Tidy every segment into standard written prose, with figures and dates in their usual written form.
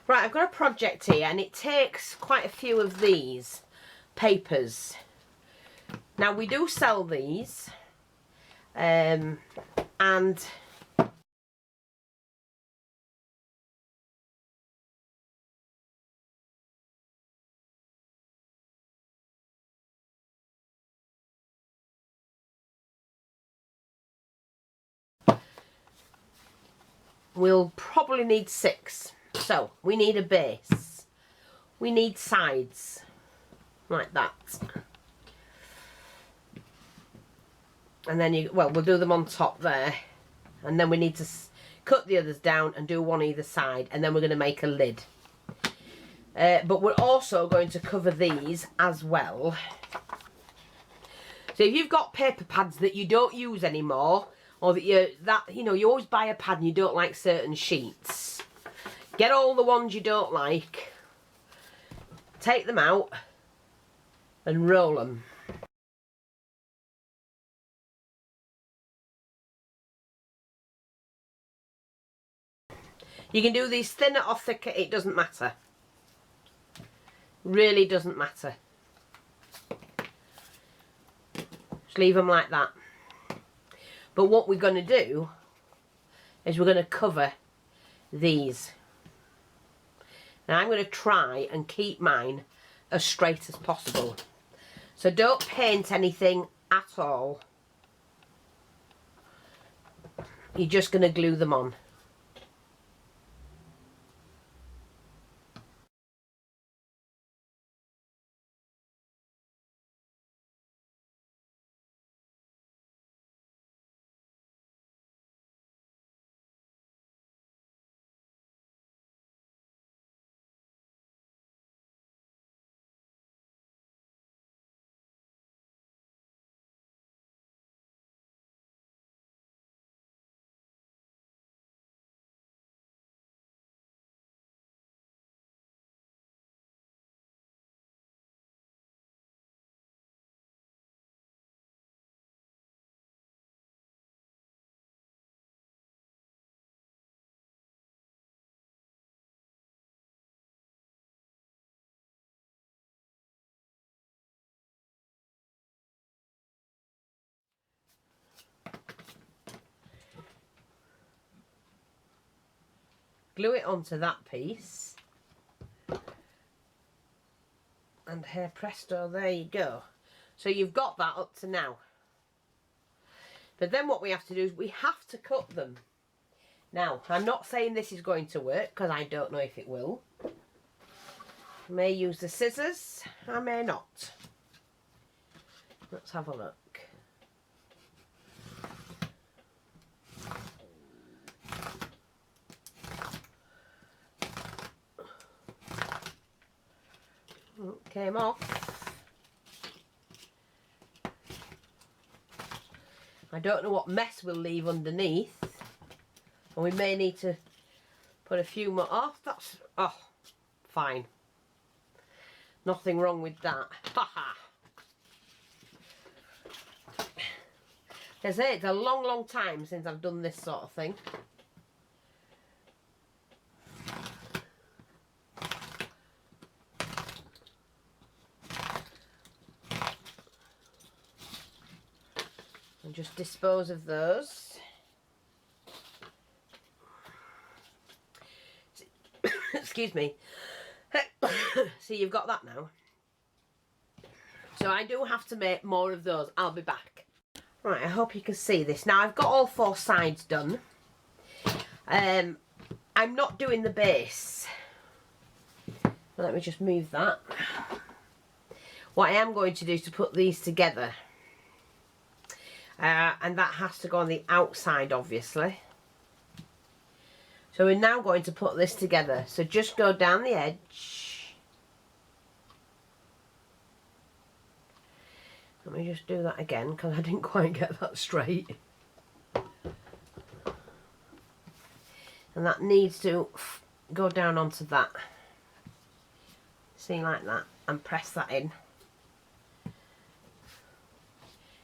Right, I've got a project here and it takes quite a few of these papers. Now we do sell these and we'll probably need 6. So we need a base. We need sides like that. And then we'll do them on top there. And then we need to cut the others down and do one either side. And then we're going to make a lid. But we're also going to cover these as well. So if you've got paper pads that you don't use anymore, or that you always buy a pad and you don't like certain sheets, get all the ones you don't like, take them out and roll them. You can do these thinner or thicker, it doesn't matter. Really doesn't matter. Just leave them like that. But what we're going to do is we're going to cover these. Now I'm going to try and keep mine as straight as possible. So don't paint anything at all. You're just going to glue them on. Glue it onto that piece. And here presto, there you go. So you've got that up to now. But then what we have to do is we have to cut them. Now, I'm not saying this is going to work because I don't know if it will. I may use the scissors, I may not. Let's have a look. Came off. I don't know what mess we'll leave underneath, and we may need to put a few more off. That's fine. Nothing wrong with that. Haha. As I say, it's a long time since I've done this sort of thing. And just dispose of those. Excuse me. See, you've got that now. So I do have to make more of those. I'll be back. Right, I hope you can see this. Now I've got all 4 sides done. I'm not doing the base. Let me just move that. What I am going to do is to put these together. And that has to go on the outside, obviously. So we're now going to put this together. So just go down the edge. Let me just do that again because I didn't quite get that straight. And that needs to go down onto that. See, like that. And press that in.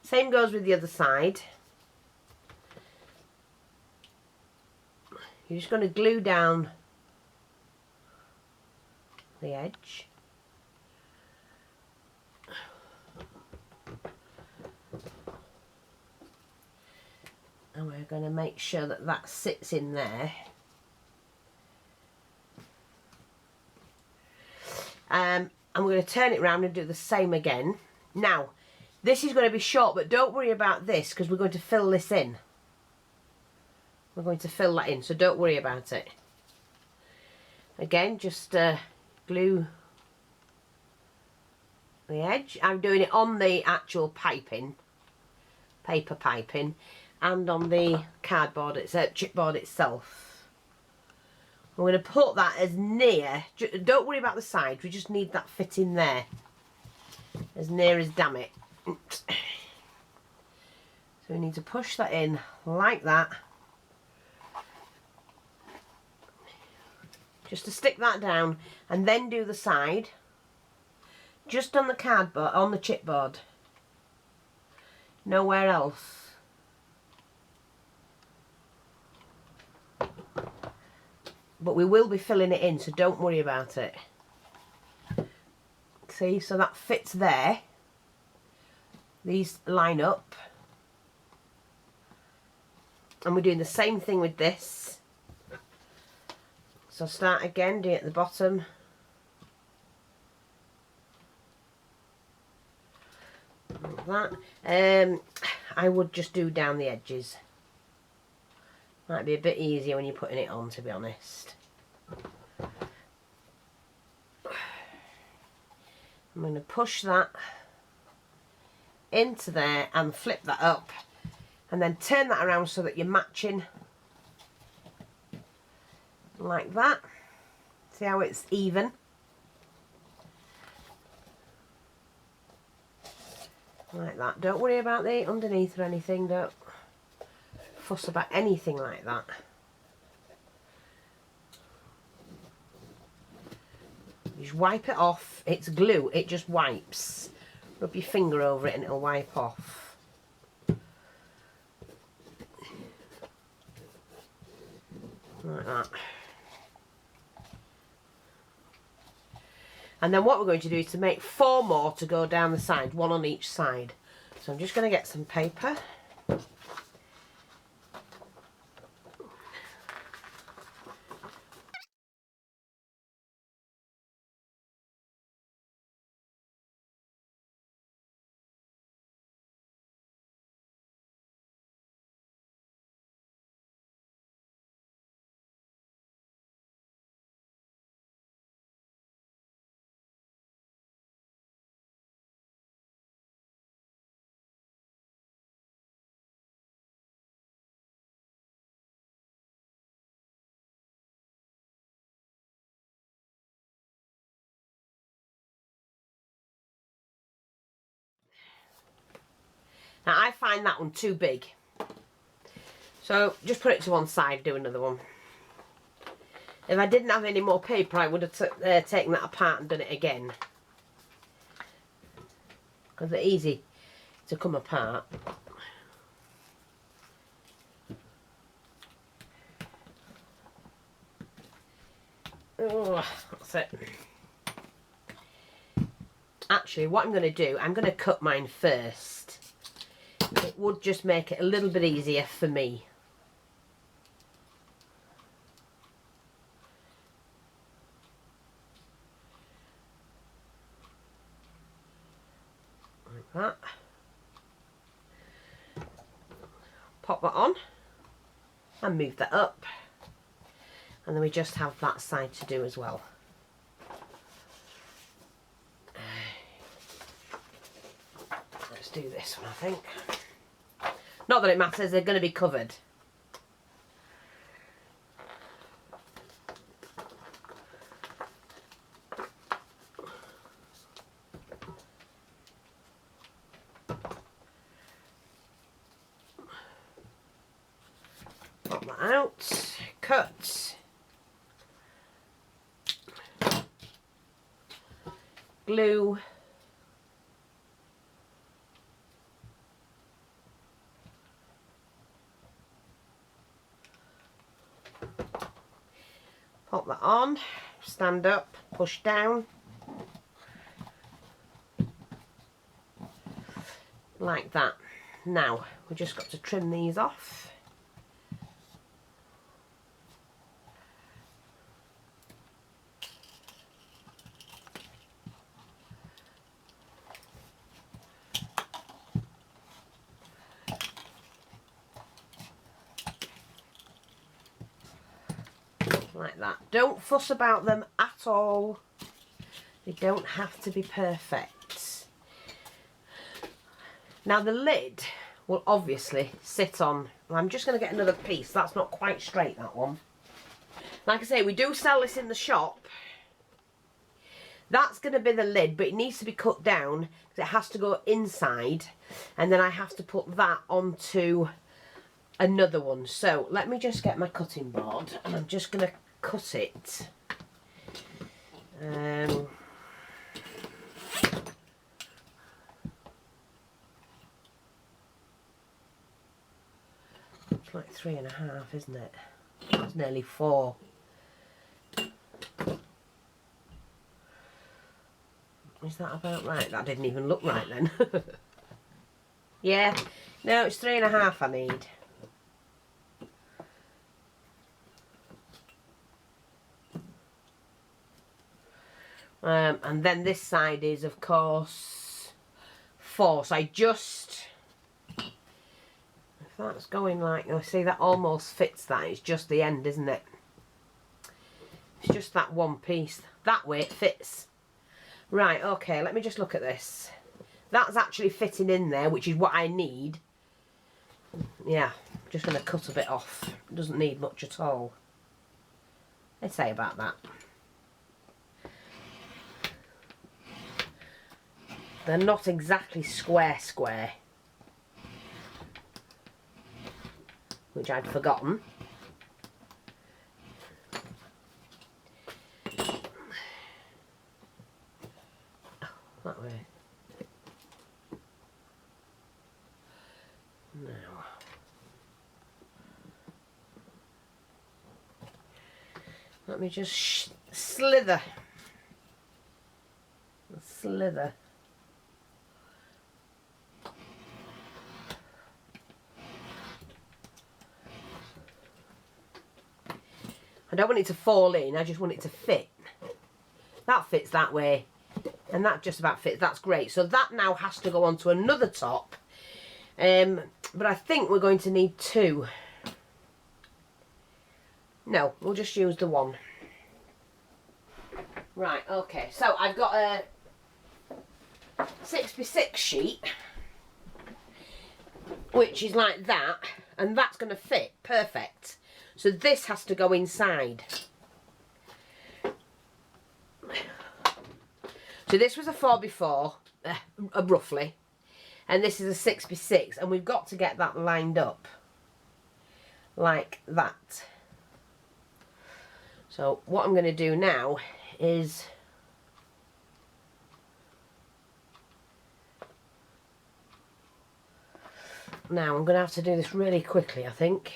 Same goes with the other side. You're just going to glue down the edge. And we're going to make sure that that sits in there. And we're going to turn it around and do the same again. Now, this is going to be short, but don't worry about this because we're going to fill this in. We're going to fill that in, so don't worry about it. Again, just glue the edge. I'm doing it on the actual piping, paper piping, and on the cardboard, it's chipboard itself. We're going to put that as near, don't worry about the sides, we just need that fit in there. As near as damn it. Oops. So we need to push that in like that. Just to stick that down and then do the side. Just on the cardboard, on the chipboard. Nowhere else. But we will be filling it in, so don't worry about it. See, so that fits there. These line up. And we're doing the same thing with this. So start again, do it at the bottom. Like that. I would just do down the edges. Might be a bit easier when you're putting it on, to be honest. I'm going to push that into there and flip that up and then turn that around so that you're matching like that. See how it's even? Like that. Don't worry about the underneath or anything, don't fuss about anything like that. Just wipe it off. It's glue, it just wipes. Rub your finger over it and it'll wipe off. Like that. And then what we're going to do is to make 4 more to go down the side, 1 on each side. So I'm just going to get some paper. Now I find that one too big. So just put it to one side, do another one. If I didn't have any more paper, I would have taken that apart and done it again. Because they're easy to come apart. Oh, that's it. Actually, what I'm going to do, I'm going to cut mine first. It would just make it a little bit easier for me. Like that. Pop that on and move that up. And then we just have that side to do as well. Let's do this one, I think. Not that it matters, they're going to be covered. Pop that out, cut, glue, pop that on, stand up, push down. Like that. Now, we've just got to trim these off. Like that. Don't fuss about them at all. They don't have to be perfect. Now the lid will obviously sit on, I'm just going to get another piece, that's not quite straight, that one. Like I say, we do sell this in the shop. That's going to be the lid, but it needs to be cut down because it has to go inside, and then I have to put that onto another one. So let me just get my cutting board and I'm just going to cut it. It's like 3.5, isn't it? It's nearly 4. Is that about right? That didn't even look right then. Yeah, no, it's 3.5 I need. And then this side is, of course, 4. So I just, if that's going like, you see, that almost fits that. It's just the end, isn't it? It's just that one piece. That way it fits. Right, okay, let me just look at this. That's actually fitting in there, which is what I need. Yeah, I'm just going to cut a bit off. It doesn't need much at all. I'd say about that. They're not exactly square, which I'd forgotten. Oh, that way. Now. Let me just slither. Slither. I don't want it to fall in, I just want it to fit. That fits that way, and that just about fits. That's great. So that now has to go onto another top, but I think we're going to need 2. No, we'll just use the 1. Right, okay, so I've got a 6x6 sheet, which is like that, and that's going to fit perfect. So this has to go inside. So this was a 4x4, roughly, and this is a 6x6, and we've got to get that lined up like that. So what I'm going to do now is I'm going to have to do this really quickly, I think.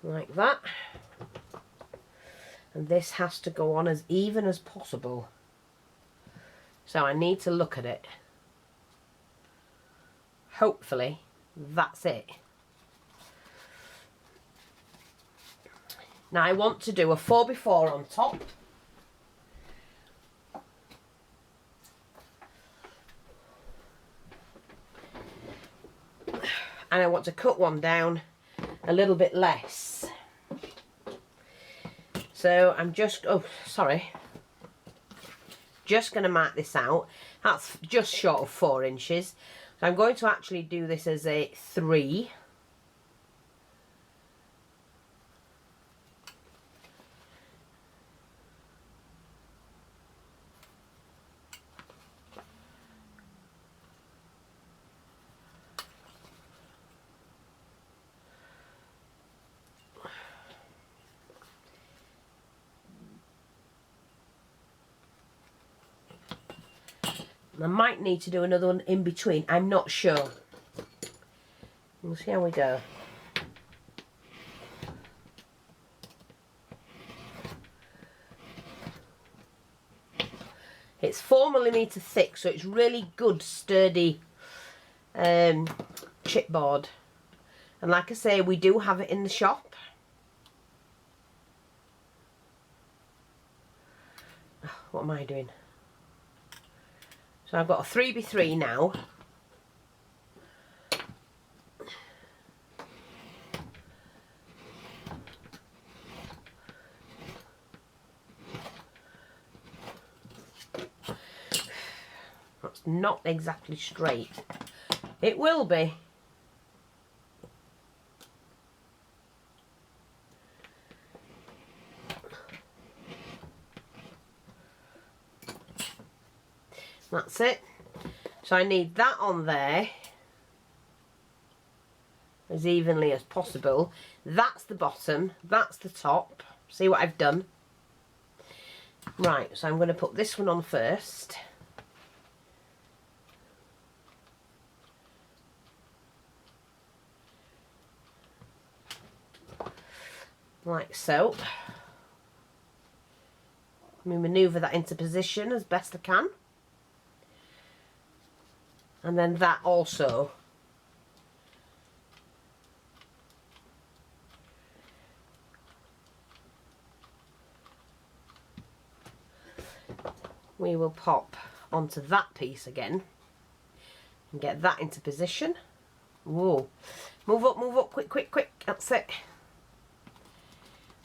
Like that. And this has to go on as even as possible. So I need to look at it. Hopefully that's it. Now I want to do a 4x4 on top. And I want to cut one down a little bit less. So I'm just, oh sorry, just going to mark this out. That's just short of 4 inches. So I'm going to actually do this as a 3. I might need to do another one in between, I'm not sure. We'll see how we go. It's 4mm thick, so it's really good, sturdy chipboard. And like I say, we do have it in the shop. What am I doing? So I've got a 3x3 now. That's not exactly straight. It will be. That's it. So I need that on there as evenly as possible. That's the bottom, that's the top. See what I've done? Right, so I'm going to put this one on first. Like so. Let me manoeuvre that into position as best I can. And then that also. We will pop onto that piece again and get that into position. Whoa. Move up, quick, quick, quick. That's it.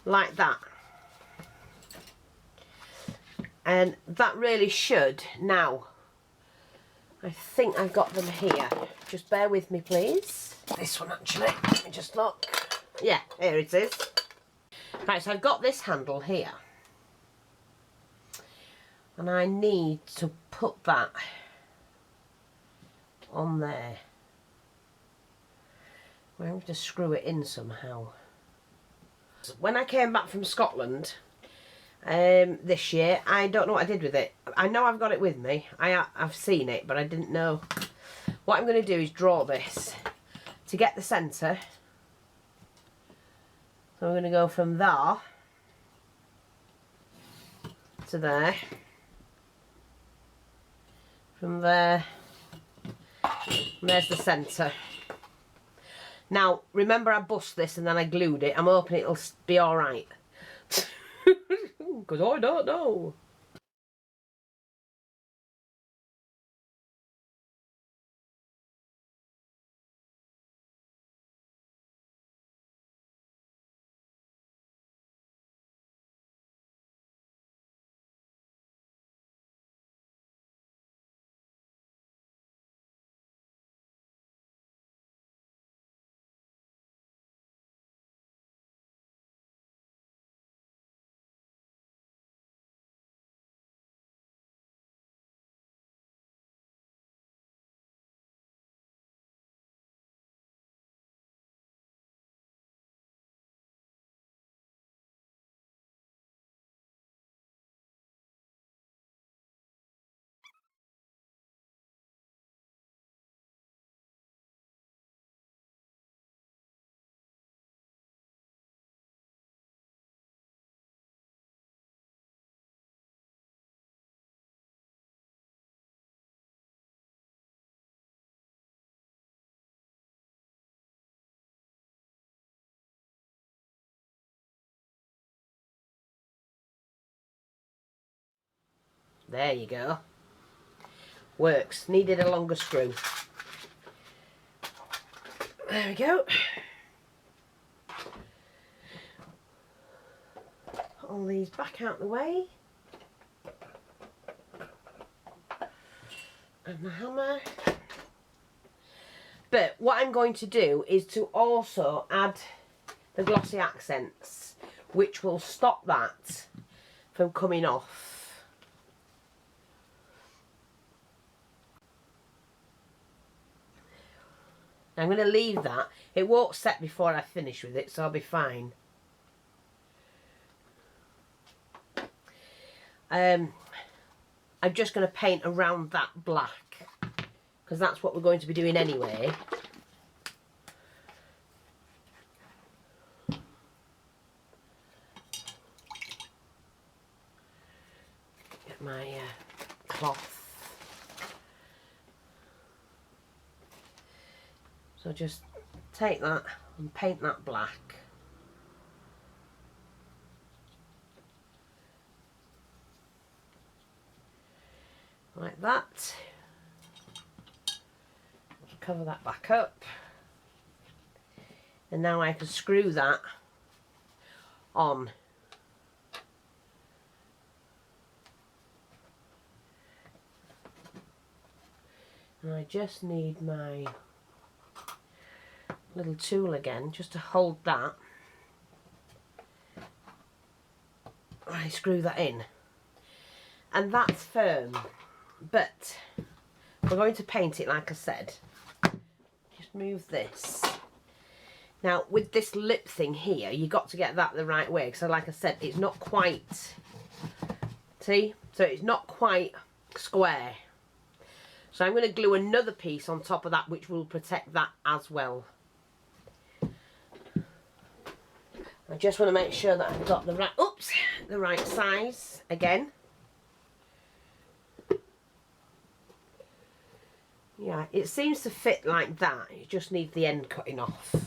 Like that. And that really should. Now, I think I've got them here. Just bear with me, please. This one, actually. Let me just look. Yeah, here it is. Right, so I've got this handle here. And I need to put that on there. I'm going to screw it in somehow. When I came back from Scotland this year, I don't know what I did with it. I know I've got it with me. I've seen it, but I didn't know. What I'm going to do is draw this to get the centre. So I'm going to go from there to there. From there, and there's the centre. Now, remember I bust this and then I glued it. I'm hoping it'll be alright. Because I don't know. There you go. Works. Needed a longer screw. There we go. Put all these back out the way. And the hammer. But what I'm going to do is to also add the glossy accents, which will stop that from coming off. I'm going to leave that. It won't set before I finish with it, so I'll be fine. I'm just going to paint around that black, because that's what we're going to be doing anyway. Get my cloth. So just take that and paint that black. Like that. Cover that back up. And now I can screw that on. And I just need my little tool again just to hold that. I screw that in. And that's firm. But we're going to paint it like I said. Just move this. Now with this lip thing here, you got to get that the right way. So like I said, it's not quite, see? So it's not quite square. So I'm going to glue another piece on top of that which will protect that as well. I just want to make sure that I've got the right, oops, the right size again. Yeah, it seems to fit like that. You just need the end cutting off.